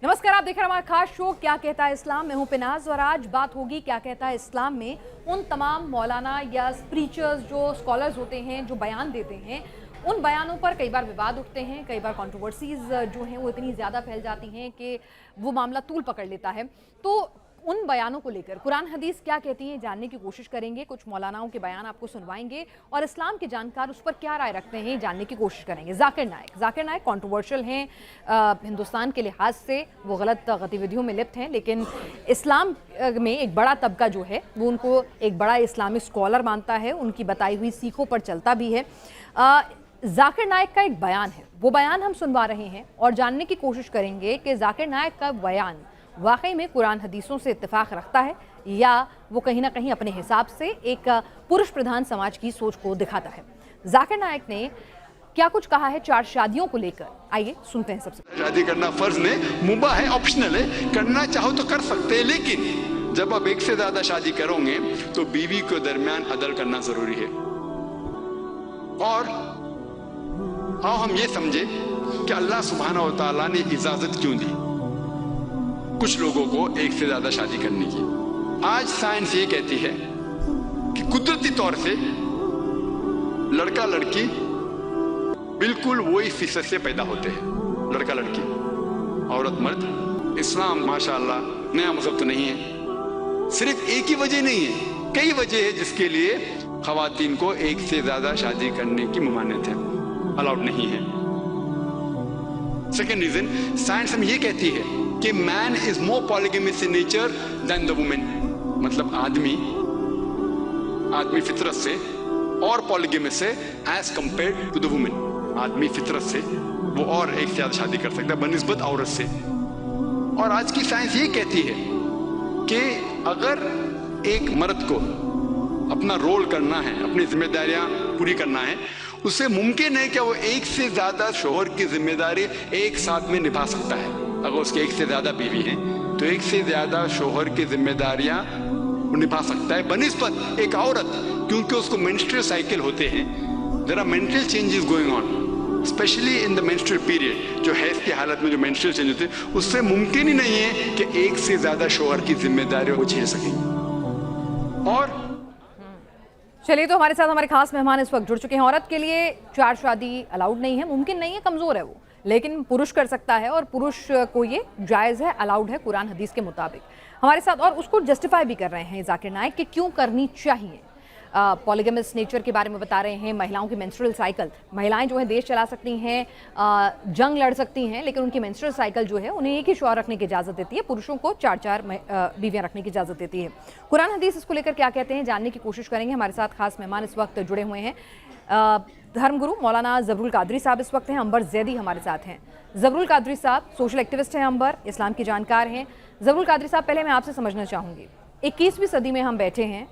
नमस्कार, आप देख रहे हैं हमारा खास शो क्या कहता है इस्लाम। मैं हूं पिनाज और आज बात होगी क्या कहता है इस्लाम में उन तमाम मौलाना या प्रीचर्स जो स्कॉलर्स होते हैं जो बयान देते हैं। उन बयानों पर कई बार विवाद उठते हैं, कई बार कंट्रोवर्सीज जो हैं वो इतनी ज़्यादा फैल जाती हैं कि वो मामला तूल पकड़ लेता है। तो उन बयानों को लेकर कुरान हदीस क्या कहती है जानने की कोशिश करेंगे। कुछ मौलानाओं के बयान आपको सुनवाएंगे और इस्लाम के जानकार उस पर क्या राय रखते हैं जानने की कोशिश करेंगे। जाकिर नाइक कंट्रोवर्शियल हैं हिंदुस्तान के लिहाज से, वो गलत गतिविधियों में लिप्त हैं, लेकिन इस्लाम में एक बड़ा तबका जो है वो उनको एक बड़ा इस्लामिक स्कॉलर मानता है, उनकी बताई हुई सीखों पर चलता भी है। जाकिर नाइक का एक बयान है, वो बयान हम सुनवा रहे हैं और जानने की कोशिश करेंगे कि जाकिर नाइक का बयान वाकई में कुरान हदीसों से इत्तेफाक रखता है या वो कहीं ना कहीं अपने हिसाब से एक पुरुष प्रधान समाज की सोच को दिखाता है। जाकिर नाइक ने क्या कुछ कहा है 4 शादियों को लेकर, आइए सुनते हैं। सबसे शादी करना फर्ज नहीं, मुबाह है, ऑप्शनल है, करना चाहो तो कर सकते हैं, लेकिन जब आप एक से ज्यादा शादी करोगे तो बीवी के दरमियान अदल करना जरूरी है। और आओ हम ये समझे कि अल्लाह सुब्हानहू व तआला ने इजाजत क्यों दी कुछ लोगों को एक से ज्यादा शादी करने की। आज साइंस ये कहती है कि कुदरती तौर से लड़का लड़की बिल्कुल वही फीसद से पैदा होते हैं, लड़का लड़की, औरत मर्द। इस्लाम माशाअल्लाह नया मजहब तो नहीं है, सिर्फ एक ही वजह नहीं है, कई वजह है जिसके लिए खवातीन को एक से ज्यादा शादी करने की ममानियत है, अलाउड नहीं है। सेकेंड रीजन, साइंस हमें ये कहती है कि man is more polygamous in nature than the women, मतलब आदमी फितरत से और पॉलीगेमस है as compared to the women. आदमी फितरत से वो और एक से ज्यादा शादी कर सकता है बनिस्बत औरत से। और आज की साइंस ये कहती है कि अगर एक मर्द को अपना रोल करना है, अपनी जिम्मेदारियां पूरी करना है, उसे मुमकिन है कि वो एक से ज्यादा शोहर की जिम्मेदारी एक साथ में निभा सकता है। अगर उसके एक से ज्यादा बीवी हैं तो एक से ज्यादा शोहर की जिम्मेदारियां वो निभा सकता है बनिस्बत एक औरत, क्योंकि उसको मेंस्ट्रुअल साइकिल होते हैं। There are mental changes going on, especially in the menstrual period, जो हैज की हालत में जो मेंस्ट्रुअल चेंज होते हैं, उससे मुमकिन ही नहीं है कि एक से ज्यादा शोहर की जिम्मेदारियों को झेल सकेंगे। और चलिए, तो हमारे साथ हमारे खास मेहमान इस वक्त जुड़ चुके हैं। औरत के लिए 4 शादी अलाउड नहीं है, मुमकिन नहीं है, कमजोर है वो, लेकिन पुरुष कर सकता है और पुरुष को ये जायज़ है, अलाउड है कुरान हदीस के मुताबिक हमारे साथ। और उसको जस्टिफाई भी कर रहे हैं जाकिर नाइक कि क्यों करनी चाहिए। पॉलीगेमस नेचर के बारे में बता रहे हैं, महिलाओं की मेंस्ट्रुअल साइकिल, महिलाएं जो है देश चला सकती हैं, जंग लड़ सकती हैं, लेकिन उनकी मेंस्ट्रुअल साइकिल जो है उन्हें एक ही शौहर रखने की इजाज़त देती है, पुरुषों को 4-4 बीवियां रखने की इजाज़त देती है। कुरान हदीस इसको लेकर क्या कहते हैं जानने की कोशिश करेंगे। हमारे साथ खास मेहमान इस वक्त जुड़े हुए हैं। धर्मगुरु मौलाना ज़बरुल कादरी साहब इस वक्त हैं, अंबर जैदी हमारे साथ हैं। ज़बरुल कादरी साहब सोशल एक्टिविस्ट हैं, अंबर इस्लाम की जानकार हैं। ज़बरुल कादरी साहब, पहले मैं आपसे समझना चाहूँगी, 21वीं सदी में हम बैठे हैं,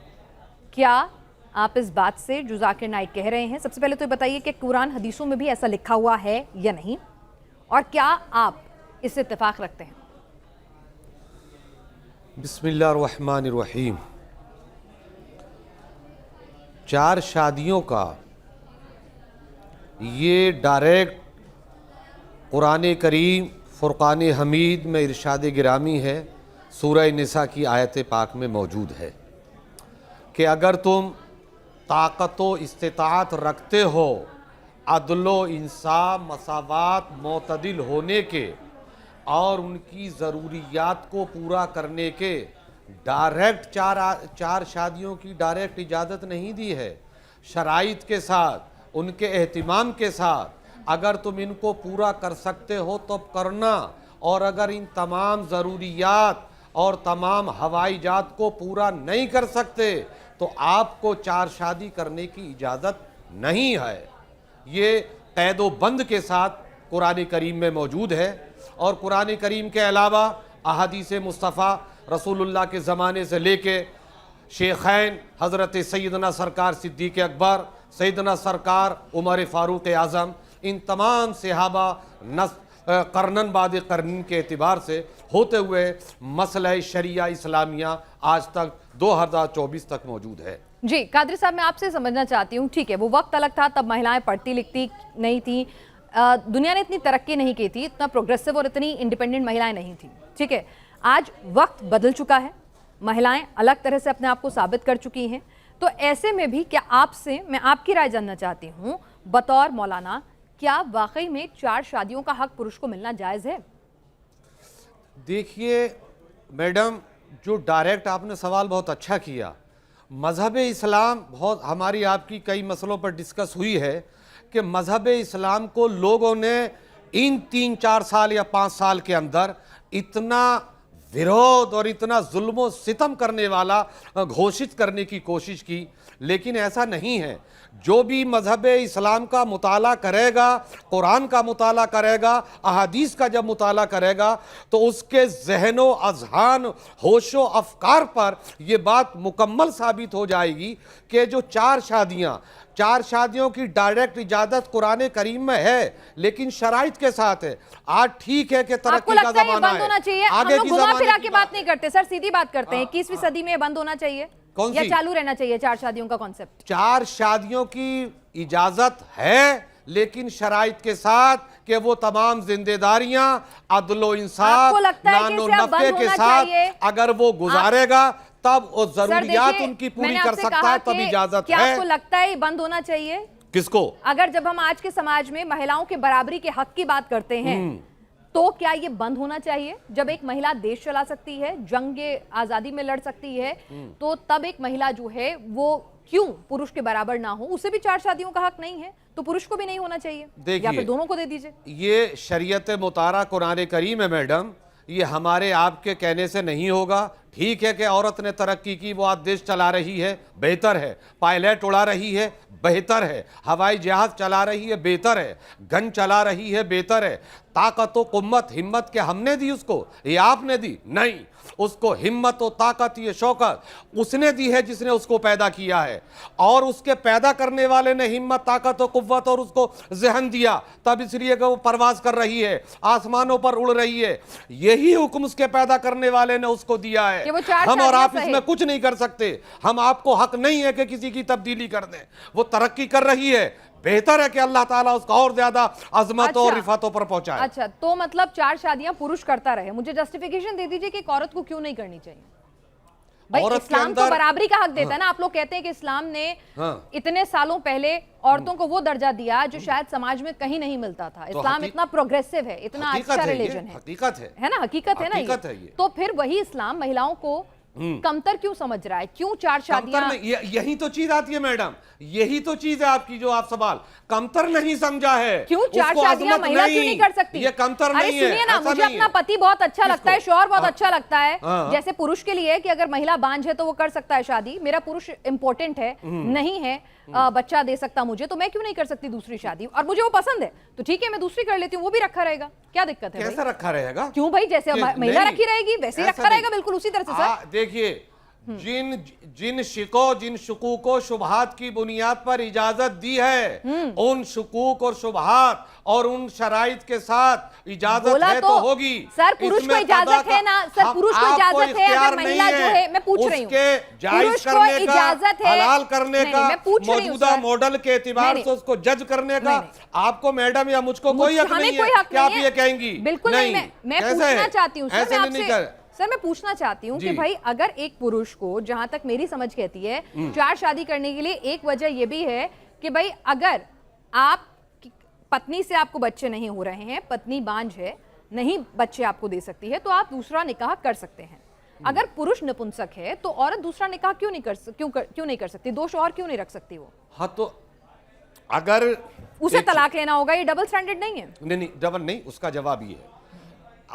क्या आप इस बात से जो जाकिर नाइक कह रहे हैं, सबसे पहले तो बताइए कि कुरान हदीसों में भी ऐसा लिखा हुआ है या नहीं, और क्या आप इससे इत्तेफाक रखते हैं? बिस्मिल्लाहिर्रहमानिर्रहीम। 4 शादियों का ये डायरेक्ट कुरान करीम फुरक़ान हमीद में इरशाद गिरामी है, सूरह निसा की आयत पाक में मौजूद है कि अगर तुम ताकत व इस्तिताअत रखते हो अदलो इंसाफ मसावात मोतदिल होने के और उनकी ज़रूरियात को पूरा करने के, डायरेक्ट 4 शादियों की डायरेक्ट इजाज़त नहीं दी है, शराइत के साथ, उनके एहतिमाम के साथ, अगर तुम इनको पूरा कर सकते हो तो करना, और अगर इन तमाम ज़रूरियात और तमाम हवाईजात को पूरा नहीं कर सकते तो आपको 4 शादी करने की इजाज़त नहीं है। ये कैदो बंद के साथ कुरान करीम में मौजूद है। और कुरान करीम के अलावा अहादीस मुस्तफ़ा रसूलुल्लाह के ज़माने से लेके शेखैन हज़रत सैयदना सरकार सिद्दीक़ अकबर, सैयदना सरकार उमर फ़ारूक आज़म, इन तमाम सहाबा करनन बाद करन के एतबार से होते हुए मसला शरिया इस्लामिया आज तक 2024 तक मौजूद है। जी कादरी साहब, मैं आपसे समझना चाहती हूँ, ठीक है वो वक्त अलग था, तब महिलाएं पढ़ती लिखती नहीं थी, दुनिया ने इतनी तरक्की नहीं की थी, इतना प्रोग्रेसिव और इतनी इंडिपेंडेंट महिलाएं नहीं थी, ठीक है। आज वक्त बदल चुका है, महिलाएं अलग तरह से अपने आप को साबित कर चुकी हैं। तो ऐसे में भी क्या आपसे मैं आपकी राय जानना चाहती हूँ बतौर मौलाना, क्या वाकई में 4 शादियों का हक पुरुष को मिलना जायज़ है? देखिए मैडम, जो डायरेक्ट आपने सवाल बहुत अच्छा किया। मज़हब इस्लाम बहुत हमारी आपकी कई मसलों पर डिस्कस हुई है कि मज़हब इस्लाम को लोगों ने इन 3-4 साल या 5 साल के अंदर इतना विरोध और इतना जुल्म सितम करने वाला घोषित करने की कोशिश की, लेकिन ऐसा नहीं है। जो भी मज़हब इस्लाम का मुताला करेगा, कुरान का मुताला करेगा, अहादीस का जब मुताला करेगा, तो उसके ज़हनो अज़हान होशो अफकार पर यह बात मुकम्मल साबित हो जाएगी कि जो 4 शादियों की डायरेक्ट इजाज़त कुरान करीम में है, लेकिन शराइत के साथ है। आज ठीक है कि तरक्की का ज़माना है, आगे की घुमा फिरा के बात नहीं करते सर, सीधी बात करते हैं। 21वीं सदी में बंद होना चाहिए या चालू रहना चाहिए 4 शादियों का कॉन्सेप्ट? 4 शादियों की इजाजत है, लेकिन शराइत के साथ कि वो तमाम जिम्मेदारियां अदलो इंसाफ नानो नफ़े के साथ अगर वो गुजारेगा तब वो जरूरियात उनकी पूरी कर सकता है, तब इजाजत है। क्या आपको लगता है ये बंद होना चाहिए? किसको? अगर जब हम आज के समाज में महिलाओं के बराबरी के हक की बात करते हैं तो क्या ये बंद होना चाहिए? जब एक महिला देश चला सकती है, जंग आजादी में लड़ सकती है, तो तब एक महिला जो है वो क्यों पुरुष के बराबर ना हो? उसे भी 4 शादियों का हक नहीं है तो पुरुष को भी नहीं होना चाहिए, या फिर दोनों को दे दीजिए। ये शरीयत मुतारा कुरान करीम है मैडम, ये हमारे आपके कहने से नहीं होगा। ठीक है कि औरत ने तरक्की की, वो आज देश चला रही है, बेहतर है। पायलट उड़ा रही है, बेहतर है। हवाई जहाज चला रही है, बेहतर है। गन चला रही है, बेहतर है। ताकत व कुम्मत हिम्मत के हमने दी उसको, ये आपने दी नहीं। उसको हिम्मत और ताकत, ये शौकत उसने दी है जिसने उसको पैदा किया है, और उसके पैदा करने वाले ने हिम्मत, ताकत और कुव्वत और उसको जहन दिया, तब इसलिए कि वो परवाज कर रही है, आसमानों पर उड़ रही है। यही हुक्म उसके पैदा करने वाले ने उसको दिया है। हम और आप इसमें कुछ नहीं कर सकते। हम आपको हक नहीं है कि किसी की तब्दीली कर दें। वो तरक्की कर रही है, बेहतर है कि अल्लाह ताला उसका और ज्यादा अजमत और रिफातों पर पहुंचाए। अच्छा, तो मतलब 4 शादियां पुरुष करता रहे। मुझे जस्टिफिकेशन दे दीजिए कि एक औरत को क्यों नहीं करनी चाहिए? भाई इस्लाम तो बराबरी का हक देता है ना। आप लोग कहते हैं कि इस्लाम ने इतने सालों पहले औरतों को वो दर्जा दिया जो शायद समाज में कहीं नहीं मिलता था। इस्लाम इतना प्रोग्रेसिव है, इतना अच्छा रिलीजन है। हकीकत है ना, हकीकत है ना ये। तो फिर वही इस्लाम महिलाओं को कमतर क्यों समझ रहा है? क्यों 4 शादियां? यही तो चीज आती है मैडम, यही तो चीज है आपकी जो आप सवाल कमतर नहीं समझा है। क्यों 4 शादियां महिला क्यों नहीं कर सकती? ये कमतर नहीं है। सुनिए ना, मुझे अपना पति बहुत अच्छा लगता है, शौहर बहुत अच्छा लगता है। जैसे पुरुष के लिए कि अगर महिला बांझ है तो वो कर सकता है शादी, मेरा पुरुष इंपॉर्टेंट है, नहीं है, बच्चा दे सकता मुझे, तो मैं क्यों नहीं कर सकती दूसरी शादी? और मुझे वो पसंद है तो ठीक है, मैं दूसरी कर लेती हूँ, वो भी रखा रहेगा। क्या दिक्कत है? कैसा रखा रहेगा? क्यों भाई, जैसे महिला रखी रहेगी वैसे ही रखा रहेगा, बिल्कुल उसी तरह से सर। देखिए, जिन शकूक और शुबहात की बुनियाद पर इजाजत दी है, उन शकूक और शुबहात और उन शराइत के साथ इजाजत है तो होगी। सर पुरुष को इजाजत है ना? सर पुरुष को इजाजत है अगर महिला जो है, मैं पूछ रही हूँ, जायज करने का, हलाल करने का, मौजूदा मॉडल के एतबार से उसको जज करने का आपको मैडम या मुझको कोई हक नहीं है। क्या आप ये कहेंगी? बिल्कुल नहीं। मैं पूछना चाहती हूँ सर, मैं पूछना चाहती हूँ कि भाई अगर एक पुरुष को, जहां तक मेरी समझ कहती है, 4 शादी करने के लिए एक वजह यह भी है कि भाई अगर आप पत्नी से आपको बच्चे नहीं हो रहे हैं, पत्नी बांझ है, नहीं बच्चे आपको दे सकती है, तो आप दूसरा निकाह कर सकते हैं। अगर पुरुष नपुंसक है तो औरत दूसरा निकाह क्यों नहीं कर सकती? 2 शौहर क्यों नहीं रख सकती वो? हाँ, तो अगर उसे तलाक लेना होगा, ये डबल स्टैंडर्ड नहीं है? नहीं, डबल नहीं। उसका जवाब ये है,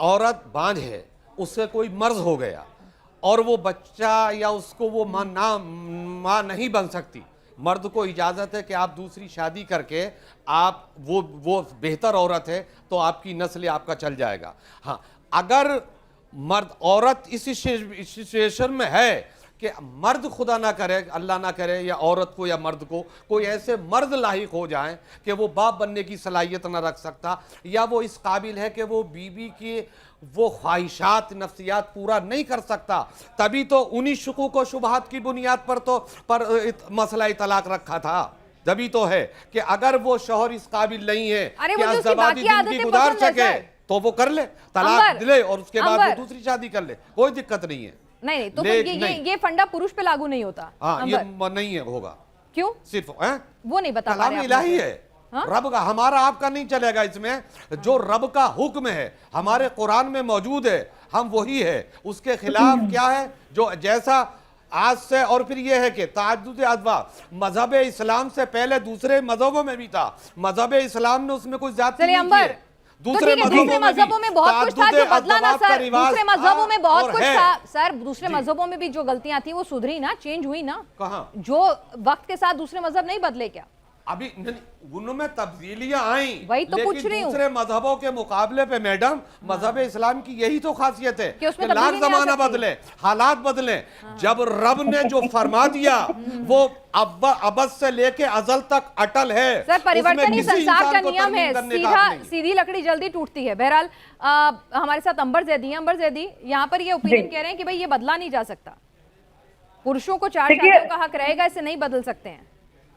औरत बांझ है, उससे कोई मर्ज हो गया और वो बच्चा या उसको वो माँ नहीं बन सकती, मर्द को इजाज़त है कि आप दूसरी शादी करके आप वो बेहतर औरत है तो आपकी नस्ल आपका चल जाएगा। हाँ, अगर मर्द औरत इस सिचुएशन में है कि मर्द खुदा ना करे, अल्लाह ना करे, या औरत को या मर्द को कोई ऐसे मर्द लाहिक हो जाए कि वो बाप बनने की सलाहियत ना रख सकता, या वो इस काबिल है कि वो बीवी की वो ख्वाहिशात नफ्सियात पूरा नहीं कर सकता, तभी तो उन्हीं शुकूक और शुबहात की बुनियाद पर मसला तलाक रखा था। तभी तो है कि अगर वो शौहर इस काबिल नहीं है अरे कि वो जो उसकी अज़दवाजी बाकी जिंदगी आदतें गुजार पसंद है, सके, सर। तो वो कर ले, तलाक अंबर, दिले और उसके बाद वो अंबर। दूसरी शादी कर ले, कोई दिक्कत नहीं है। नहीं तो फिर ये फंडा पुरुष पे लागू नहीं होता। हाँ, ये अंबर, नहीं है, होगा क्यों? सिर्फ हैं? वो नहीं बता पा कलाम रहे आप इलाही मुझे। है, हाँ? रब का, हमारा आपका नहीं चलेगा इसमें। जो रब का हुक्म है हमारे कुरान में मौजूद है, हम वही है। उसके खिलाफ क्या है जो जैसा आज से, और फिर यह है कि ताज्जुद अज़वा मजहब इस्लाम से पहले दूसरे मजहबों में भी था, मजहब इस्लाम ने उसमें कुछ ज्यादती चलिए नहीं की अंबर, है। तो ठीक है, दूसरे मजहबों में बहुत कुछ था जो बदला ना सर, दूसरे मजहबों में बहुत कुछ था सर, दूसरे मजहबों में भी जो गलतियां थी वो सुधरी ना, चेंज हुई ना। कहाँ? जो वक्त के साथ दूसरे मजहब नहीं बदले क्या? अभी उनमें तब्दीलियां आई, वही तो पूछ रही हूँ। दूसरे मजहबों के मुकाबले पे मैडम मजहब इस्लाम की यही तो खासियत है कि उसमें कि लाख तब्दीली नहीं आ जमाना सकती। बदले, हालात बदले। जब रब ने जो फरमा दिया वो अबद से लेके अजल तक अटल है। सर परिवर्तन उसमें ही किसी संसार का इंसान को नियम है, तरमीम करने का हक नहीं। सीधी लकड़ी जल्दी टूटती है। बहरहाल हमारे साथ अंबर जैदी हैं। अंबर जैदी यहाँ पर ये ओपिनियन कह रहे हैं कि भाई ये बदला नहीं जा सकता, पुरुषों को 4 शादियों का हक रहेगा, इसे नहीं बदल सकते हैं।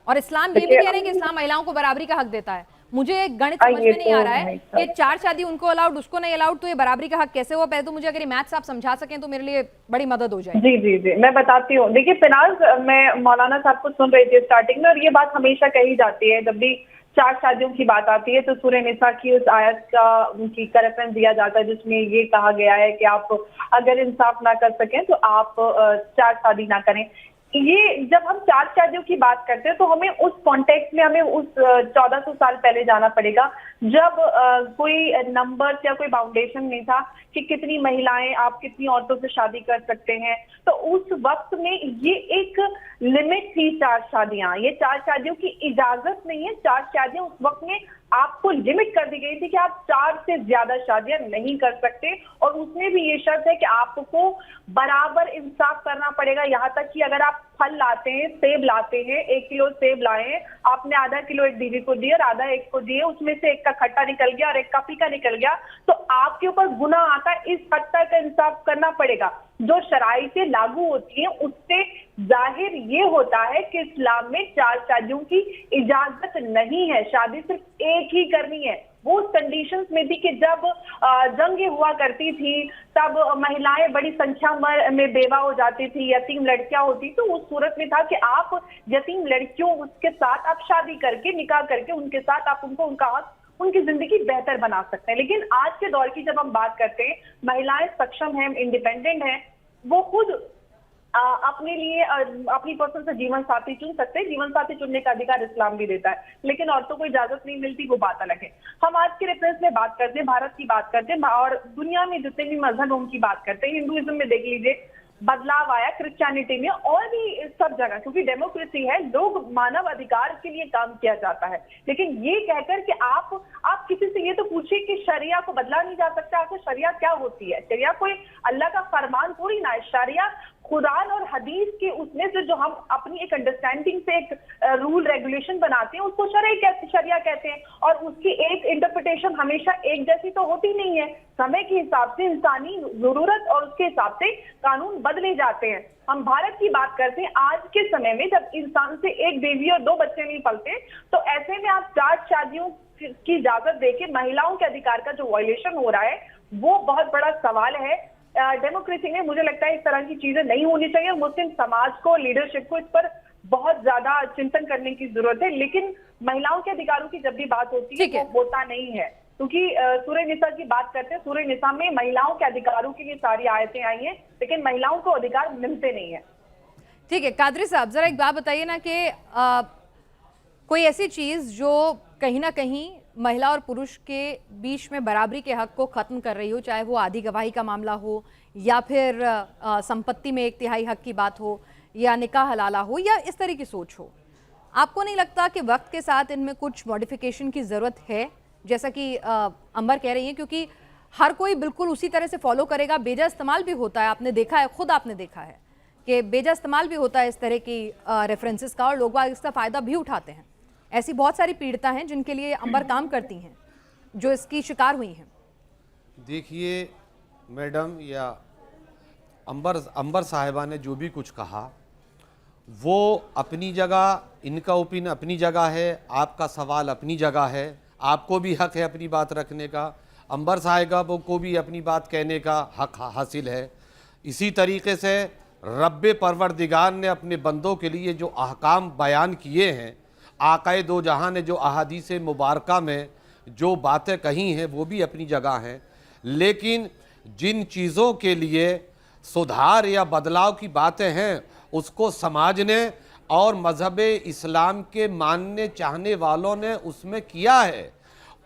और इस्लाम ये भी कह रहे हैं कि इस्लाम महिलाओं को बराबरी का हक देता है। मुझे गणित समझ में नहीं आ रहा है कि 4 शादी उनको अलाउड उसको नहीं अलाउड, तो ये बराबरी का हक कैसे हुआ? पहले तो मुझे अगर ये मैथ्स आप समझा सकें तो मेरे लिए बड़ी मदद हो जाए। जी जी जी, मैं बताती हूँ। देखिए फिनाज, मैं मौलाना साहब को सुन रही थी स्टार्टिंग में, और ये बात हमेशा कही जाती है जब भी 4 शादियों की बात आती है तो सूरह निसा की उस आयत का रेफरेंस दिया जाता है जिसमें ये कहा गया है कि आप अगर इंसाफ ना कर सकें तो आप 4 शादी ना करें। ये जब हम 4 शादियों की बात करते हैं तो हमें उस कॉन्टेक्स्ट में हमें उस 1400 साल पहले जाना पड़ेगा जब कोई नंबर या कोई फाउंडेशन नहीं था कि कितनी महिलाएं, आप कितनी औरतों से शादी कर सकते हैं। तो उस वक्त में ये एक लिमिट थी 4 शादियां। ये 4 शादियों की इजाजत नहीं है, 4 शादियां उस वक्त में आपको लिमिट कर दी गई थी कि आप 4 से ज्यादा शादियां नहीं कर सकते। और उसमें भी ये शर्त है कि आपको बराबर इंसाफ करना पड़ेगा। यहाँ तक कि अगर आप फल लाते हैं, सेब लाते हैं, 1 किलो सेब लाए, आपने आधा किलो एक दीदी को दिए और आधा एक को दिए, उसमें से एक का खट्टा निकल गया और एक का फीका निकल गया, तो आपके ऊपर गुनाह आता है। इस हद तक का इंसाफ करना पड़ेगा। जो शराइतें लागू होती हैं उससे जाहिर ये होता है कि इस्लाम में 4 शादियों की इजाजत नहीं है, शादी सिर्फ एक ही करनी है। वो कंडीशंस में थी कि जब जंगें हुआ करती थी तब महिलाएं बड़ी संख्या में बेवा हो जाती थी, यतीम लड़कियां होती, तो उस सूरत में था कि आप यतीम लड़कियों उसके साथ आप शादी करके, निकाह करके उनके साथ आप उनको उनका हक, उनकी जिंदगी बेहतर बना सकते हैं। लेकिन आज के दौर की जब हम बात करते हैं, महिलाएं सक्षम हैं, इंडिपेंडेंट हैं, वो खुद अपने लिए अपनी पसंद से जीवन साथी चुन सकते हैं। जीवन साथी चुनने का अधिकार इस्लाम भी देता है, लेकिन औरतों को इजाजत नहीं मिलती, वो बात अलग है। हम आज के रेफरेंस में बात करते हैं, भारत की बात करते हैं और दुनिया में जितने भी मजहब उनकी बात करते हैं। हिंदुइज्म में देख लीजिए बदलाव आया, क्रिश्चियनिटी में और भी सब जगह, क्योंकि डेमोक्रेसी है, लोग मानव अधिकार के लिए काम किया जाता है। लेकिन ये कहकर कि आप किसी से ये तो पूछिए कि शरिया को बदला नहीं जा सकता। आखिर शरिया क्या होती है? शरिया कोई अल्लाह का फरमान थोड़ी ना है। शरिया कुरान और हदीस के उसमें से जो हम अपनी एक अंडरस्टैंडिंग से एक रूल रेगुलेशन बनाते हैं उसको शरिया कहते हैं। और उसकी एक इंटरप्रिटेशन हमेशा एक जैसी तो होती नहीं है। समय के हिसाब से, इंसानी जरूरत और उसके हिसाब से कानून बदले जाते हैं। हम भारत की बात करते हैं, आज के समय में जब इंसान से 1 बेबी और 2 बच्चे नहीं पलते, तो ऐसे में आप 4 शादियों की इजाजत देके महिलाओं के अधिकार का जो वायलेशन हो रहा है वो बहुत बड़ा सवाल है। डेमोक्रेसी में मुझे लगता है इस तरह की चीजें नहीं होनी चाहिए। मुस्लिम समाज को, लीडरशिप को इस पर बहुत ज्यादा चिंतन करने की जरूरत है। लेकिन महिलाओं के अधिकारों की जब भी बात होती है वो होता नहीं है, क्योंकि सूरह निसा की बात करते हैं, सूरह निसा में महिलाओं के अधिकारों के लिए सारी आयतें आई हैं, लेकिन महिलाओं को अधिकार मिलते नहीं है। ठीक है कादरी साहब, जरा एक बात बताइए ना कि कोई ऐसी चीज जो कहीं ना कहीं महिला और पुरुष के बीच में बराबरी के हक को खत्म कर रही हो, चाहे वो आधी गवाही का मामला हो या फिर संपत्ति में 1/3 हक की बात हो या निकाह हलाला हो या इस तरह की सोच हो, आपको नहीं लगता कि वक्त के साथ इनमें कुछ मॉडिफिकेशन की ज़रूरत है? जैसा कि अंबर कह रही हैं, क्योंकि हर कोई बिल्कुल उसी तरह से फॉलो करेगा। बेजा इस्तेमाल भी होता है, आपने देखा है, खुद आपने देखा है कि बेजा इस्तेमाल भी होता है इस तरह की रेफरेंसेस का, और लोग इसका फ़ायदा भी उठाते हैं। ऐसी बहुत सारी पीड़िता हैं जिनके लिए अंबर काम करती हैं, जो इसकी शिकार हुई हैं। देखिए मैडम या अंबर साहिबा ने जो भी कुछ कहा वो अपनी जगह, इनका ओपिनियन अपनी जगह है, आपका सवाल अपनी जगह है, आपको भी हक है अपनी बात रखने का, अंबर साहिब को भी अपनी बात कहने का हक हासिल है। इसी तरीके से रब्बे परवरदिगार ने अपने बंदों के लिए जो अहकाम बयान किए हैं, आकाए दो जहां ने जो अहादीस मुबारका में जो बातें कही हैं वो भी अपनी जगह हैं, लेकिन जिन चीज़ों के लिए सुधार या बदलाव की बातें हैं उसको समझने और मज़हब इस्लाम के मानने चाहने वालों ने उसमें किया है,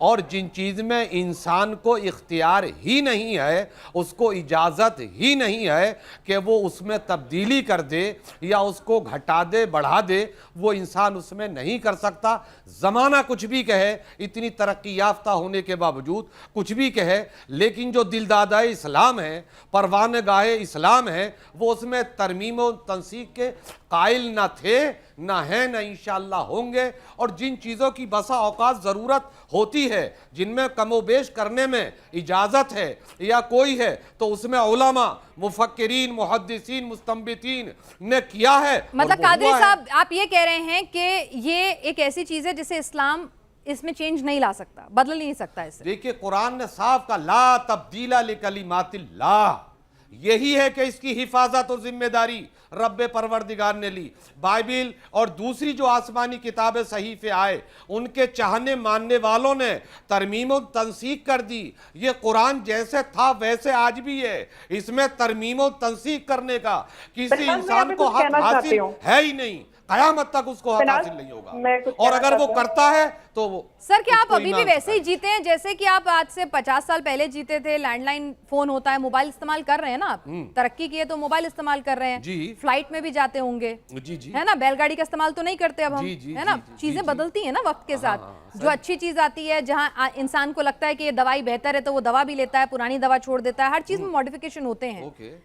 और जिन चीज़ में इंसान को इख्तियार ही नहीं है, उसको इजाज़त ही नहीं है कि वो उसमें तब्दीली कर दे या उसको घटा दे बढ़ा दे, वो इंसान उसमें नहीं कर सकता। ज़माना कुछ भी कहे, इतनी तरक्की याफ्ता होने के बावजूद कुछ भी कहे, लेकिन जो दिलदादा इस्लाम है, परवानगाह इस्लाम है, वो उसमें तरमीम व तनसीक के कायल ना थे, ना हैं, ना इंशाअल्लाह होंगे। और जिन चीज़ों की बसा औकात ज़रूरत होती है, जिनमें कमोबेश करने में इजाज़त है या कोई है, तो उसमें उलमा, मुफक्किरीन, मुहद्दिसीन, मुस्तंबितीन ने किया है। मतलब कादरी साहब आप ये कह रहे हैं कि ये एक ऐसी चीज़ है जिसे इस्लाम इसमें चेंज नहीं ला सकता, बदल नहीं सकता इसे। देखिए, कुरान ने साफ का ला तब्दीला लिकलिमातिल्लाह, यही है कि इसकी हिफाजत और जिम्मेदारी रब्बे परवरदिगार ने ली। बाइबिल और दूसरी जो आसमानी किताबें सहीफे आए, उनके चाहने मानने वालों ने तरमीम और तनसीक कर दी। ये कुरान जैसे था वैसे आज भी है, इसमें तरमीम और तनसीक करने का किसी इंसान को हक हासिल है ही नहीं, कयामत तक उसको हक हासिल नहीं होगा। और अगर वो करता है तो वो सर, क्या आप अभी भी वैसे ही जीते हैं जैसे कि आप आज से 50 साल पहले जीते थे? लैंडलाइन फोन होता है, मोबाइल इस्तेमाल कर रहे हैं ना आप, तरक्की की है तो मोबाइल इस्तेमाल कर रहे हैं जी, फ्लाइट में भी जाते होंगे जी जी, है ना, बैलगाड़ी का इस्तेमाल तो नहीं करते अब हम, है ना। चीजें बदलती है ना वक्त के साथ। जो अच्छी चीज आती है, जहाँ इंसान को लगता है कि ये दवाई बेहतर है तो वो दवा भी लेता है, पुरानी दवा छोड़ देता है, हर चीज में मॉडिफिकेशन होते हैं।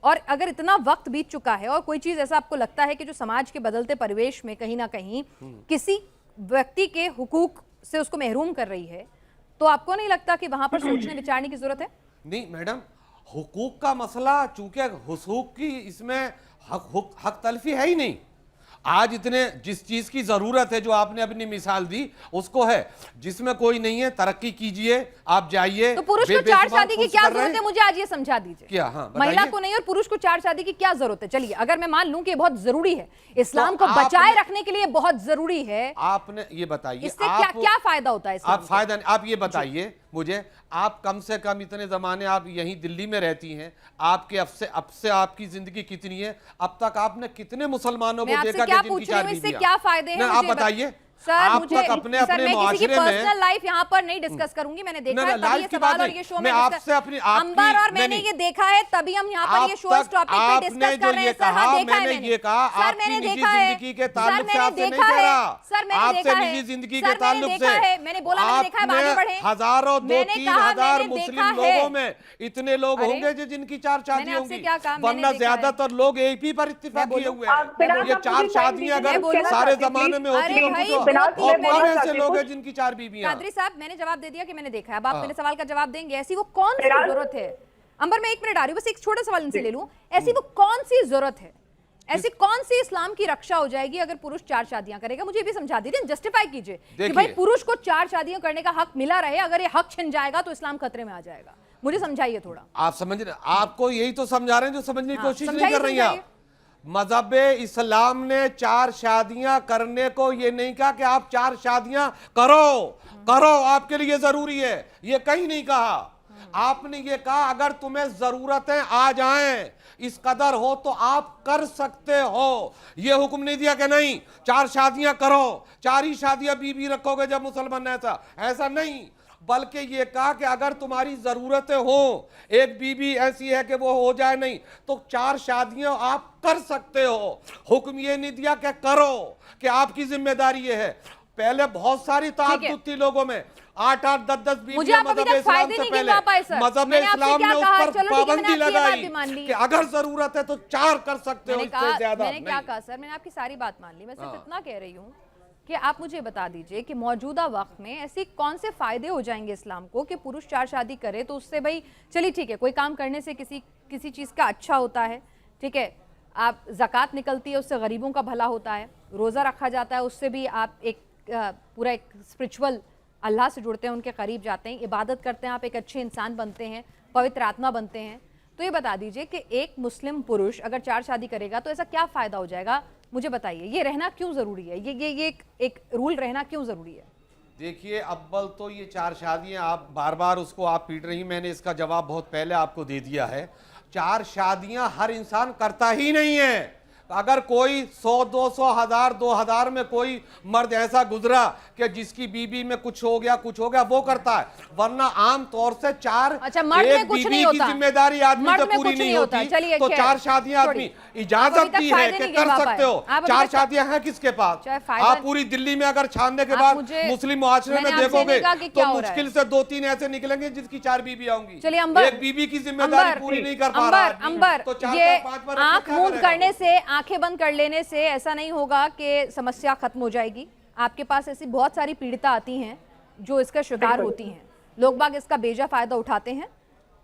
और अगर इतना वक्त बीत चुका है और कोई चीज ऐसा आपको लगता है कि जो समाज के बदलते परिवेश में कहीं ना कहीं किसी व्यक्ति के हुकूक से उसको महरूम कर रही है, तो आपको नहीं लगता कि वहां पर सोचने विचारने की जरूरत है? नहीं मैडम, हुकूक का मसला चूंकि हुकूक की इसमें हक तलफी है ही नहीं। आज इतने जिस चीज की जरूरत है, जो आपने अपनी मिसाल दी, उसको है, जिसमें कोई नहीं है तरक्की कीजिए, आप जाइए। तो पुरुष को 4 शादी की क्या जरूरत है, मुझे आज ये समझा दीजिए। क्या? हाँ, महिला को नहीं और पुरुष को 4 शादी की क्या जरूरत है? चलिए, अगर मैं मान लूं कि ये बहुत जरूरी है, इस्लाम को बचाए रखने के लिए बहुत जरूरी है, आपने ये बताइए इससे क्या फायदा होता है? आप फायदा नहीं, आप ये बताइए मुझे, आप कम से कम इतने जमाने आप यहीं दिल्ली में रहती हैं, आपके अब से आपकी जिंदगी कितनी है? अब तक आपने कितने मुसलमानों को देखा कि जिनकी 4 बीवियां? क्या फायदे हैं? आप बताइए। सर, मुझे अपने किसी की पर्सनल लाइफ यहाँ पर नहीं डिस्कस करूंगी। मैंने देखा है तभी ये सवाल और ये शो में आपसे अपनी अंबर और मैंने ये देखा है, तभी हम यहाँ पर ये शो इस टॉपिक पे डिस्कस कर रहे हैं। सर, हाँ, देखा है मैंने। ये कहा आपकी निजी जिंदगी के ताल्लुक से आपसे नहीं कह रहा, सर मैंने आपसे निजी जिंदगी के ताल्लुक से मैंने बोला, मैंने देखा है, आगे बढ़े। हजारों 2-3 मुस्लिम लोगों में इतने लोग होंगे जिनकी 4 शादी होंगी, वरना ज्यादातर लोग एक ही पर इत्तेफाक किए हुए हैं। ये 4 शादियां अगर सारे जमाने में होती ऐसे लोग हैं जिनकी 4 बीवियां। कादरी साहब, मैंने जवाब दे दिया कि मैंने देखा है। अब आप मेरे सवाल का जवाब देंगे। ऐसी वो कौन सी जरूरत है? अंबर, मैं 1 मिनट आ रही हूँ, बस एक छोटा सवाल इनसे ले लूं। ऐसी वो कौन सी जरूरत है, ऐसी कौन सी इस्लाम की रक्षा हो जाएगी अगर पुरुष 4 शादियां करेगा? मुझे भी समझा दीजिए, जस्टिफाई कीजिए कि भाई पुरुष को 4 शादियां करने का हक मिला रहे, अगर ये हक छिन जाएगा तो इस्लाम खतरे में आ जाएगा। मुझे समझाइए थोड़ा। आप समझ रहे, आपको यही तो समझा रहे हैं जो समझने की कोशिश नहीं कर रही हैं। मजहब इस्लाम ने 4 शादियां करने को ये नहीं कहा कि आप 4 शादियां करो, आपके लिए जरूरी है, ये कहीं नहीं कहा। आपने ये कहा अगर तुम्हें जरूरतें आ जाएं, इस कदर हो तो आप कर सकते हो। ये हुक्म नहीं दिया कि नहीं 4 शादियां करो, 4 ही शादियां बीवी रखोगे जब मुसलमान, ऐसा नहीं, बल्कि ये कहा कि अगर तुम्हारी जरूरतें हो, एक बीवी ऐसी है कि वो हो जाए नहीं, तो 4 शादियां आप कर सकते हो। हुक्म ये नहीं दिया कि करो, कि आपकी जिम्मेदारी ये है। पहले बहुत सारी ताकत थी लोगों में, 8-8, 10-10 बीवियां मजहब इस्लाम से पहले मजहब इस्लाम ने उस पर पाबंदी लगाई कि अगर जरूरत है तो 4 कर सकते हो, इससे ज्यादा मैंने क्या कहा सर? मैंने आपकी सारी बात मान ली। मैं सिर्फ इतना कह रही हूँ कि आप मुझे बता दीजिए कि मौजूदा वक्त में ऐसी कौन से फायदे हो जाएंगे इस्लाम को कि पुरुष 4 शादी करे तो उससे, भाई चलिए ठीक है, कोई काम करने से किसी चीज का अच्छा होता है, ठीक है, आप ज़कात निकलती है उससे गरीबों का भला होता है, रोज़ा रखा जाता है उससे भी आप एक पूरा एक स्पिरिचुअल अल्लाह से जुड़ते हैं, उनके करीब जाते हैं, इबादत करते हैं, आप एक अच्छे इंसान बनते हैं, पवित्र आत्मा बनते हैं। तो ये बता दीजिए कि एक मुस्लिम पुरुष अगर 4 शादी करेगा तो ऐसा क्या फ़ायदा हो जाएगा, मुझे बताइए। ये रहना क्यों ज़रूरी है, ये एक रूल रहना क्यों ज़रूरी है? देखिए, अव्वल तो ये 4 शादियां आप बार बार उसको आप पीट रही, मैंने इसका जवाब बहुत पहले आपको दे दिया है। 4 शादियां हर इंसान करता ही नहीं है। अगर कोई 100, 200, 1000, 2000 में कोई मर्द ऐसा गुजरा कि जिसकी बीबी में कुछ हो गया वो करता है, वरना आम तौर से 4 अच्छा, मर्द में कुछ नहीं होता, की जिम्मेदारी आदमी से पूरी नहीं होती, तो 4 शादियां आदमी इजाजत दी है कि कर सकते हो। 4 शादियां हैं किसके पास? आप पूरी दिल्ली में अगर छानने के बाद मुस्लिम मुआशरे में देखोगे तो मुश्किल से 2-3 ऐसे निकलेंगे जिसकी 4 बीबी आऊंगी। एक बीबी की जिम्मेदारी पूरी नहीं कर पा रहा अंबर, तो 4 ये 5 बार आंख मूंद करने से, आंखें बंद कर लेने से ऐसा नहीं होगा कि समस्या खत्म हो जाएगी। आपके पास ऐसी बहुत सारी पीड़िता आती हैं जो इसका शिकार होती हैं, लोग बाग इसका बेजा फायदा उठाते हैं।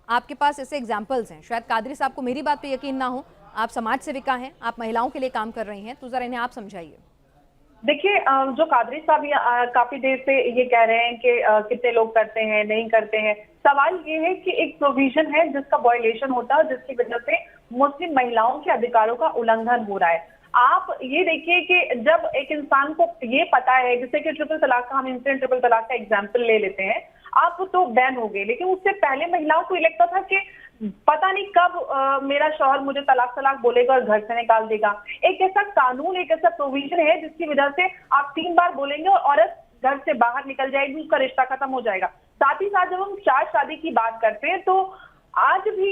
आपके पास ऐसे एग्जाम्पल्स हैं। शायद कादरी साहब को मेरी बात पे यकीन ना हो, आप समाज सेविका हैं, आप महिलाओं के लिए काम कर रही हैं, तो जरा इन्हें आप समझाइए। देखिए, जो कादरी साहब काफी देर से ये कह रहे हैं कि कितने लोग करते हैं, नहीं करते हैं। सवाल ये है कि एक प्रोविजन है जिसका वायलेशन होता है, जिसकी वजह से मुस्लिम महिलाओं के अधिकारों का उल्लंघन हो रहा है। आप ये देखिए कि जब एक इंसान को ये पता है, जैसे कि ट्रिपल तलाक का, हम इंस्टेंट ट्रिपल तलाक का एग्जाम्पल ले लेते हैं, आप तो बैन हो गए, लेकिन उससे पहले महिलाओं को ये लगता था कि पता नहीं कब मेरा शौहर मुझे तलाक बोलेगा और घर से निकाल देगा। एक ऐसा कानून, एक ऐसा प्रोविजन है जिसकी वजह से आप 3 बार बोलेंगे और औरत घर से बाहर निकल जाएगी, उसका रिश्ता खत्म हो जाएगा। साथ ही साथ जब हम 4 शादी की बात करते हैं तो आज भी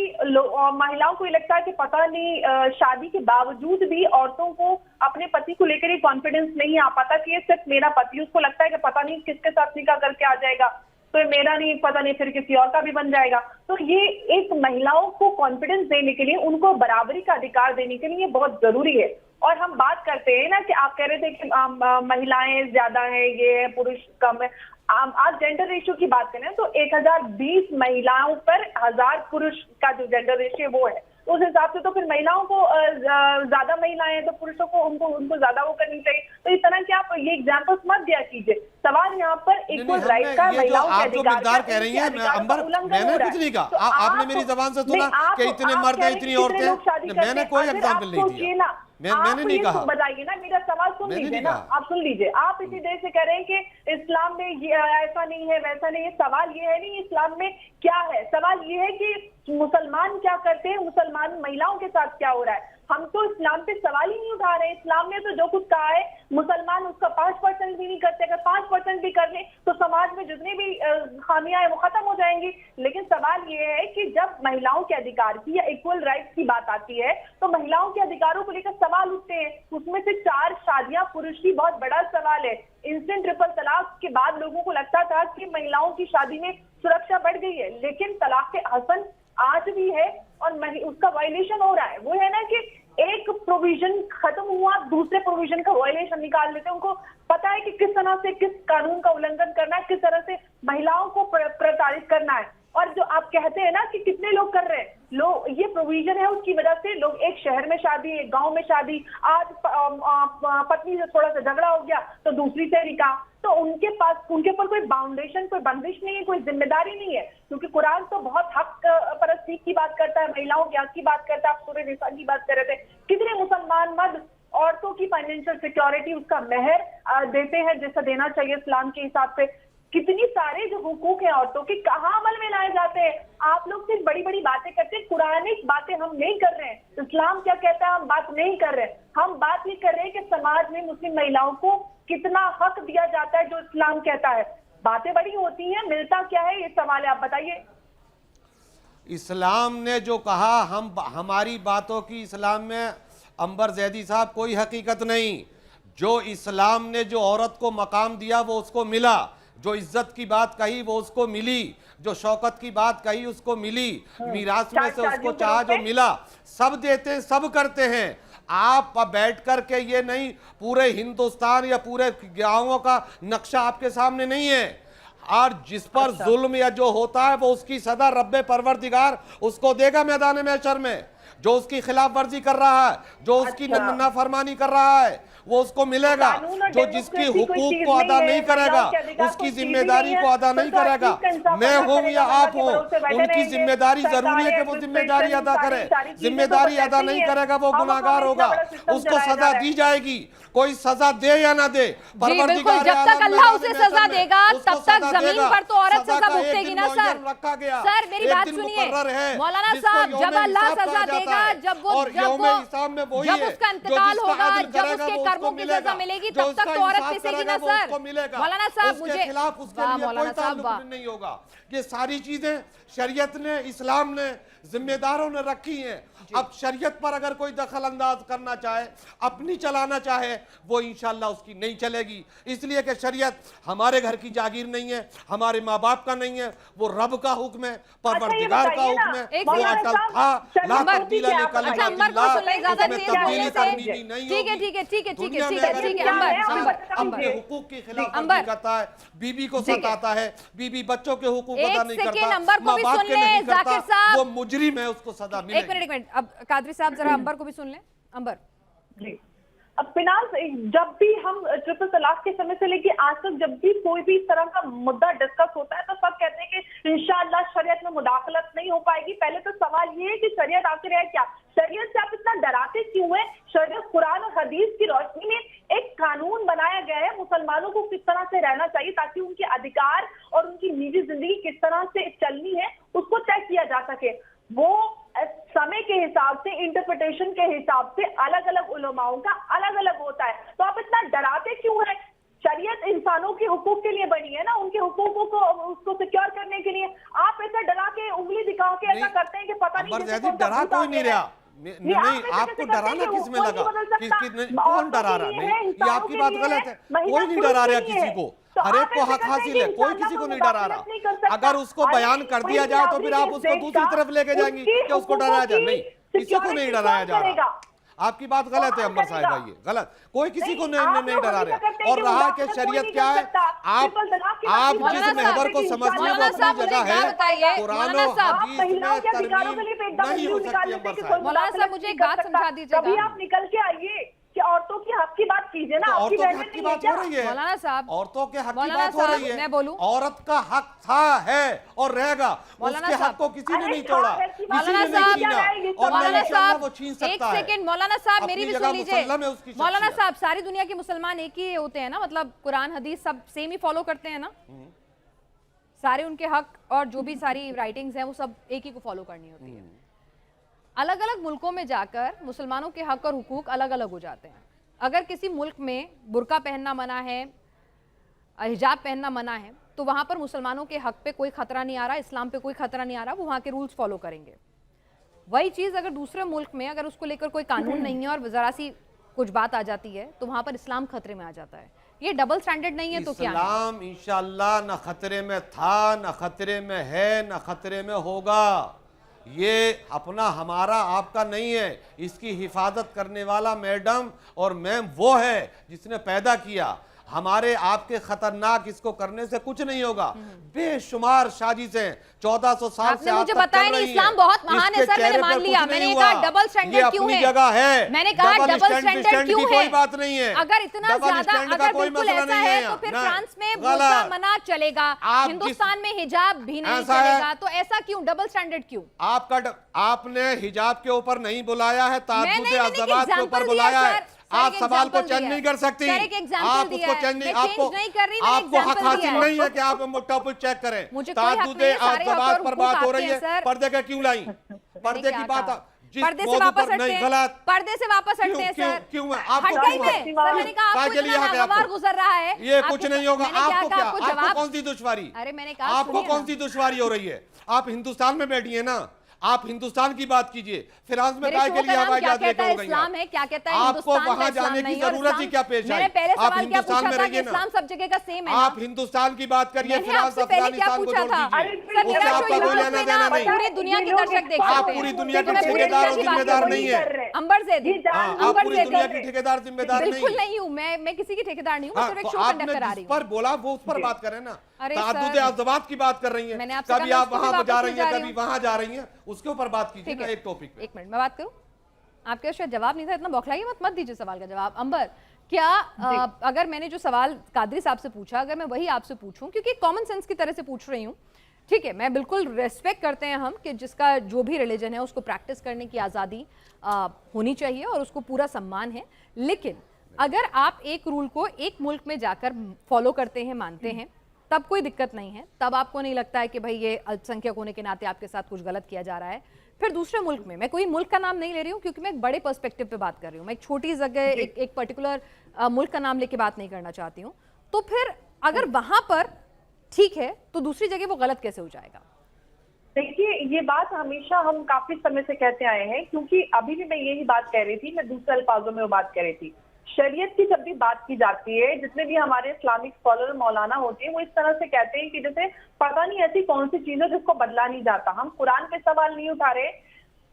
महिलाओं को ये लगता है कि पता नहीं, शादी के बावजूद भी औरतों को अपने पति को लेकर ये कॉन्फिडेंस नहीं आ पाता कि ये सिर्फ मेरा पति, उसको लगता है कि पता नहीं किसके साथ निकाह करके आ जाएगा, तो ये मेरा नहीं, पता नहीं फिर किसी और का भी बन जाएगा। तो ये एक महिलाओं को कॉन्फिडेंस देने के लिए, उनको बराबरी का अधिकार देने के लिए ये बहुत जरूरी है। और हम बात करते हैं ना कि आप कह रहे थे कि महिलाएं ज्यादा है, ये है, पुरुष कम है। आज जेंडर रेशियो की बात करें तो 1020 महिलाओं पर 1000 पुरुष का जो जेंडर रेशियो वो है, उस हिसाब से तो फिर महिलाओं को ज्यादा महिलाएं हैं तो पुरुषों को उनको ज्यादा वो करनी चाहिए। तो इस तरह के आप ये एग्जाम्पल्स मत दिया कीजिए। सवाल यहाँ पर इक्वल राइट का, महिलाओं के अधिकार कह रही हैं, मैंने कुछ नहीं कहा, आपने मेरी जबान से सुना कि इतने मर्द हैं, इतनी औरतें हैं, मैंने कोई एग्जाम्पल नहीं दिया, मैंने नहीं कहा। बताइए ना, मेरा सवाल सुन लीजिए ना, आप सुन लीजिए। आप इसी देर से कह रहे हैं कि इस्लाम में ये ऐसा नहीं है, वैसा नहीं है। सवाल ये है नहीं इस्लाम में क्या है, सवाल ये है कि मुसलमान क्या करते हैं, मुसलमान महिलाओं के साथ क्या हो रहा है। हम तो इस्लाम पे सवाल ही नहीं उठा रहे। इस्लाम ने तो जो कुछ कहा है, मुसलमान उसका 5% भी नहीं करते। अगर 5% भी कर ले तो समाज में जितनी भी खामियां हैं वो खत्म हो जाएंगी। लेकिन सवाल ये है कि जब महिलाओं के अधिकार की या इक्वल राइट्स की बात आती है तो महिलाओं के अधिकारों को लेकर सवाल उठते हैं। उसमें से 4 शादियां पुरुष की बहुत बड़ा सवाल है। इंस्टेंट ट्रिपल तलाक के बाद लोगों को लगता था कि महिलाओं की शादी में सुरक्षा बढ़ गई है, लेकिन तलाक के हसन आज भी है और उसका वायलेशन हो रहा है। वो है ना कि एक प्रोविजन खत्म हुआ, दूसरे प्रोविजन का वायलेशन निकाल लेते हैं। उनको पता है कि किस तरह से, किस कानून का उल्लंघन करना है, किस तरह से महिलाओं को प्रताड़ित करना है। और जो आप कहते हैं ना कि कितने लोग कर रहे हैं, लोग ये प्रोविजन है, उसकी वजह से लोग एक शहर में शादी, एक गांव में शादी, आज पत्नी से थोड़ा सा झगड़ा हो गया तो दूसरी से निकाह। तो उनके ऊपर कोई बाउंडेशन, कोई बंदिश नहीं है, कोई जिम्मेदारी नहीं है, क्योंकि कुरान तो बहुत हक परस्ती की बात करता है, महिलाओं के हक की बात करता है। आप सूरह निसा की बात कर रहे थे, कितने मुसलमान मर्द औरतों की फाइनेंशियल सिक्योरिटी, उसका मेहर देते हैं जैसा देना चाहिए इस्लाम के हिसाब से। कितनी सारे जो हुकूक हैं औरतों के, कहाँ अमल में लाए जाते हैं। आप लोग सिर्फ बड़ी बड़ी बातें करते हैं, कुरानिक बातें हम नहीं कर रहे हैं। इस्लाम क्या कहता है हम बात नहीं कर रहे हैं। हम बात ये कर रहे हैं कि समाज में मुस्लिम महिलाओं को कितना हक दिया जाता है जो इस्लाम कहता है। बातें बड़ी होती हैं, मिलता क्या है ये सवाल है, आप बताइए। इस्लाम ने जो कहा, हमारी बातों की इस्लाम में अंबर जैदी साहब कोई हकीकत नहीं। जो इस्लाम ने जो औरत को मकाम दिया वो उसको मिला, जो इज्जत की बात कही वो उसको मिली, जो शौकत की बात कही उसको मिली, मीरास में से उसको चाहा जो मिला। सब देते हैं, सब करते हैं। आप बैठ कर के ये नहीं, पूरे हिंदुस्तान या पूरे गांवों का नक्शा आपके सामने नहीं है। और जिस पर जुल्म या जो होता है वो उसकी सदा रब्बे परवरदिगार उसको देगा मैदान महशर में। जो उसकी खिलाफ वर्जी कर रहा है, जो उसकी नाफरमानी कर रहा है, वो उसको मिलेगा। जो जिसकी हुकूक को अदा नहीं करेगा, उसकी जिम्मेदारी को अदा नहीं करेगा, मैं हूं या आप हो, उनकी जिम्मेदारी जरूरी है कि वो जिम्मेदारी अदा करे। जिम्मेदारी अदा नहीं करेगा वो गुनाहगार होगा, उसको सजा दी जाएगी। कोई सजा दे या ना दे, बिल्कुल, जब तक अल्लाह उसे सजा देगा तब तक जमीन पर तो औरत सजा भुगतेगी ना सर। सर मेरी बात सुनिए मौलाना साहब, जब अल्लाह सजा देगा, जब उसका इंतकाल होगा, जब उसके कर्मों की सजा मिलेगी, तब तक तो औरत पिसेगी ना सर। मौलाना साहब मुझे खिलाफ उसके लिए कोई ताल्लुक नहीं होगा। ये सारी चीजें शरीयत ने, इस्लाम ने, जिम्मेदारों ने रखी हैं। अब शरीयत पर अगर कोई दखल अंदाज करना चाहे, अपनी चलाना चाहे, वो इंशाल्लाह उसकी नहीं चलेगी। इसलिए कि शरीयत हमारे घर की जागीर नहीं है, हमारे माँ बाप का नहीं है, वो रब का हुक्म है, परवरदिगार का हुक्म है। वो अटल था, ला तब्दीला अपने हुकूक की खिलाफ वर्जी करता है, बीबी को सताता है, बीबी बच्चों के हुकूक अदा नहीं करता, माँ बाप के नहीं करता, वो मुजरिम है, उसको सजा मिलेगी। एक मिनट अब कादरी साहब जरा अंबर को भी सुन लें। अंबर जी, अब फिनाल जब भी हम ट्रिपल तलाक के समय से लेके आज तक जब भी कोई भी इस तरह का मुद्दा डिस्कस होता है तो सब कहते हैं कि इंशाअल्लाह शरीयत में मुदाखलत नहीं हो पाएगी। पहले तो सवाल ये है कि शरीयत आखिर है क्या? शरीयत से आप इतना डराते क्यों हैं? शरीयत कुरान और हदीस की रोशनी में एक कानून बनाया गया है मुसलमानों को किस तरह से रहना चाहिए ताकि उनके अधिकार और उनकी निजी जिंदगी किस तरह से चलनी है उसको तय किया जा सके। वो समय के हिसाब से, इंटरप्रिटेशन के हिसाब से अलग अलग उलमाओं का अलग अलग होता है। तो आप इतना डराते क्यों हैं? शरीयत इंसानों के हुकूक के लिए बनी है ना, उनके हुकूकों को उसको सिक्योर करने के लिए। आप ऐसा डरा के उंगली दिखा के ऐसा करते हैं कि पता नहीं डरा कोई नहीं रहा। नहीं, आपको डराना किस में लगा? कौन डरा रहा? नहीं, ये आपकी बात गलत है। कोई नहीं डरा रहा किसी को, हर एक को हक हासिल है, कोई किसी को नहीं डरा रहा। अगर उसको बयान कर दिया जाए तो फिर आप उसको दूसरी तरफ लेके जाएंगे कि उसको डराया जाए। नहीं, किसी को नहीं डराया जा रहा। आपकी बात गलत है अंबर साहिबा, ये गलत। कोई किसी को नहीं डरा रहा। और रहा कि शरीयत क्या है, आप जिस महवर को समझिए वो अपनी जगह है। कुरान और हदीस में तरमीम नहीं हो सकती अंबर साहिबा। मौलाना साहब मुझे एक बात समझा दीजिएगा। कभी आप निकल के आइए कि औरतों की हक की बात कीजिए ना। औरतों के हक की बात हो रही है मौलाना साहब, औरतों के हक की बात हो रही है। मैं बोलूं, औरत का हक था, है और रहेगा। उसके हक को किसी ने नहीं तोड़ा, किसी ने नहीं छीना और ना इंशाअल्लाह वो छीन सकता है। एक सेकंड मौलाना साहब मेरी भी सुन लीजिए। मौलाना शख्सियत। साहब सारी दुनिया के मुसलमान एक ही होते हैं ना, मतलब कुरान हदीस सब सेम ही फॉलो करते हैं ना? सारे उनके हक और जो भी सारी राइटिंग्स हैं वो सब एक ही को फॉलो करनी होती है। अलग अलग मुल्कों में जाकर मुसलमानों के हक और हुकूक अलग अलग हो जाते हैं। अगर किसी मुल्क में बुर्का पहनना मना है, हिजाब पहनना मना है, तो वहाँ पर मुसलमानों के हक पे कोई खतरा नहीं आ रहा, इस्लाम पे कोई खतरा नहीं आ रहा, वो वहाँ के रूल्स फॉलो करेंगे। वही चीज़ अगर दूसरे मुल्क में अगर उसको लेकर कोई कानून नहीं है और ज़रा सी कुछ बात आ जाती है तो वहाँ पर इस्लाम खतरे में आ जाता है। ये डबल स्टैंडर्ड नहीं है तो क्या है? इस्लाम इंशाअल्लाह न खतरे में था, न खतरे में है, न खतरे में होगा। ये अपना हमारा आपका नहीं है। इसकी हिफाजत करने वाला मैडम और मैम वो है जिसने पैदा किया। हमारे आपके खतरनाक इसको करने से कुछ नहीं होगा। बेशुमार साजिशें 1400 साल से मुझे बताया नहीं। इस्लाम बहुत महान है सर, मैंने मान लिया। मैंने कहा डबल स्टैंडर्ड क्यों है? जगह है, मैंने कहा डबल स्टैंडर्ड क्यों है? कोई बात नहीं है। अगर इतना ज्यादा अगर बिल्कुल ऐसा है तो फिर फ्रांस में बुर्का मना चलेगा, हिंदुस्तान में हिजाब भी नहीं चलेगा, तो ऐसा क्यों? डबल स्टैंडर्ड क्यों? आपने हिजाब के ऊपर नहीं बुलाया है, ताद्दुद अज़वाज के ऊपर बुलाया है। आप सवाल को चेंज नहीं कर सकती। आप उसको चेंज नहीं, आपको हक हासिल नहीं है कि आप टॉपिक चेक करें। ताद्दुद अज़वाज पर बात हो रही है, पर्दे का क्यों लाई? पर्दे की बात पर्दे से वापस हटते हैं, गलत। पर्दे से वापस हटते हैं सर। क्यों? आपको मैंने कहा आपको इतना नागवार गुजर रहा है, ये कुछ नहीं होगा। आपको क्या? आपको कौन सी दुश्वारी? अरे मैंने कहा आपको कौन सी दुश्वारी हो रही है? आप हिंदुस्तान में बैठी है ना, आप हिंदुस्तान की बात कीजिए, फ्रांस में मेरे काय शो के का लिए नाम हवाई क्या जहाज लेके कहता है हो गई इस्लाम है, क्या कहता है आपको हिंदुस्तान वहां का इस्लाम जाने की नहीं, और जरूरत ही इस्लाम- क्या पेश आई? मैंने पहले आप सवाल क्या हिंदुस्तान पूछा में था कि रहिए ना। इस्लाम सब जगह का सेम है आप हिंदुस्तान की बात करिए, मैंने फ्रांस आपसे पहले क्या अफगानिस्तान को पूछा छोड़ था? दीजिए, सर, मेरा उससे शो आपका कोई यूट्यूब लेना पे देना ना नहीं। पूरी दुनिया की दर्शक देखते आप हैं। पूरी दुनिया देखो, की मैं पूरी ठेकेदार दुनिया और की बात जिम्मेदार कर रही नहीं हूँ। है। अंबर ज़ैदी, हाँ, आप अंबर पूरी ज़ैदी। दुनिया की ठेकेदार जिम्मेदार नहीं बिल्कुल नहीं हूँ मैं किसी की ठेकेदार नहीं हूँ, मैं हाँ, सिर्फ एक तो शो आपने कंडक्ट करा रही जिस हूँ। पर बोला वो उस पर बात करें ना। अरे तअद्दुद सर, अज़वाज की बात कर रही हैं, मैंने आपसे कभी कहा आप मैं वहां उसको पर जा वापस रही ले जा हैं, रही कभी हूँ। वहां जा रही हैं, उसके ऊपर बात कीजिए ठीक ना है, एक टॉपिक पे। एक मिनट मैं बात करूं। आपके शायद जवाब नहीं था, इतना बौखलाइए मत, मत दीजिए सवाल का जवाब। अंबर, क्या अगर मैंने जो सवाल कादरी साहब से पूछा, अगर मैं वही आपसे पूछूं, क्योंकि कॉमन सेंस की तरह से पूछ रही हूं, ठीक है, मैं बिल्कुल रेस्पेक्ट करते हैं हम कि जिसका जो भी रिलीजन है उसको प्रैक्टिस करने की आज़ादी होनी चाहिए और उसको पूरा सम्मान है, लेकिन अगर आप एक रूल को एक मुल्क में जाकर फॉलो करते हैं, मानते हैं, तब कोई दिक्कत नहीं है, तब आपको नहीं लगता है कि भाई ये अल्पसंख्यक होने के नाते आपके साथ कुछ गलत किया जा रहा है। फिर दूसरे मुल्क में, मैं कोई मुल्क का नाम नहीं ले रही हूँ क्योंकि मैं एक बड़े पर्सपेक्टिव पे बात कर रही हूँ, मैं एक छोटी जगह एक पर्टिकुलर मुल्क का नाम लेके बात नहीं करना चाहती हूँ, तो फिर अगर वहां पर ठीक है तो दूसरी जगह वो गलत कैसे हो जाएगा? देखिए, ये बात हमेशा हम काफी समय से कहते आए हैं, क्योंकि अभी भी मैं यही बात कह रही थी, मैं दूसरे अल्फाजों में वो बात कह रही थी। शरीयत की जब भी बात की जाती है, जितने भी हमारे इस्लामिक स्कॉलर मौलाना होते हैं, वो इस तरह से कहते हैं कि जैसे पता नहीं ऐसी कौन सी चीज है जिसको बदला नहीं जाता। हम कुरान पे सवाल नहीं उठा रहे,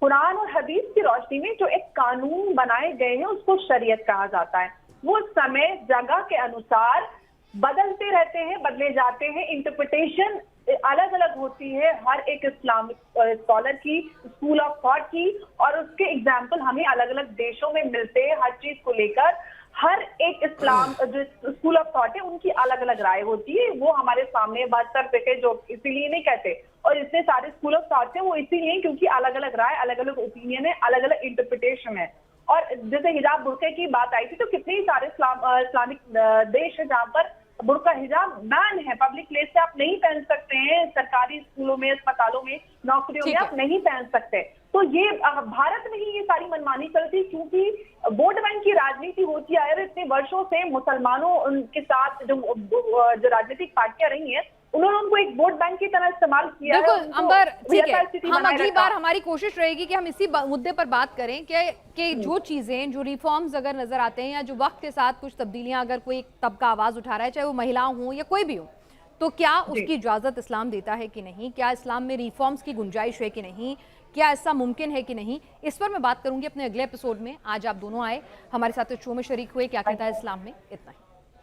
कुरान और हदीस की रोशनी में जो एक कानून बनाए गए हैं उसको शरीयत कहा जाता है। वो समय जगह के अनुसार बदलते रहते हैं, बदले जाते हैं, इंटरप्रिटेशन अलग अलग होती है हर एक इस्लामिक स्कॉलर की, स्कूल ऑफ थॉट की, और उसके एग्जाम्पल हमें अलग अलग देशों में मिलते हैं। हर चीज को लेकर हर एक इस्लाम जो स्कूल ऑफ थॉट है उनकी अलग अलग राय होती है। वो हमारे सामने 72 पे जो इसीलिए नहीं कहते, और इतने सारे स्कूल ऑफ थॉट है वो इसीलिए क्योंकि अलग अलग राय, अलग अलग ओपिनियन है, अलग अलग इंटरप्रिटेशन है। और जैसे हिजाब बुर्के की बात आई थी, तो कितने ही सारे इस्लामिक देश है जहाँ पर बुर्का हिजाब बैन है, पब्लिक प्लेस से आप नहीं पहन सकते हैं, सरकारी स्कूलों में, अस्पतालों में, नौकरियों में आप नहीं पहन सकते। तो ये भारत में ही ये सारी मनमानी चलती, क्योंकि वोट बैंक की राजनीति होती है इतने वर्षों से। मुसलमानों के साथ जो राजनीतिक पार्टियां रही हैं, उन्होंने उनको एक वोट बैंक की तरह इस्तेमाल किया है। बिल्कुल अंबर, ठीक है, हम बनाए अगली रखा। बार हमारी कोशिश रहेगी कि हम इसी मुद्दे पर बात करें कि जो चीजें, जो रिफॉर्म्स अगर नजर आते हैं या जो वक्त के साथ कुछ तब्दीलियां, अगर कोई तबका आवाज उठा रहा है, चाहे वो महिला हो या कोई भी हो, तो क्या उसकी इजाजत इस्लाम देता है कि नहीं, क्या इस्लाम में रिफॉर्म्स की गुंजाइश है कि नहीं, क्या ऐसा मुमकिन है कि नहीं, इस पर मैं बात करूंगी अपने अगले एपिसोड में। आज आप दोनों आए, हमारे साथ इस शो में शरीक हुए, क्या कहता है इस्लाम में, इतना ही।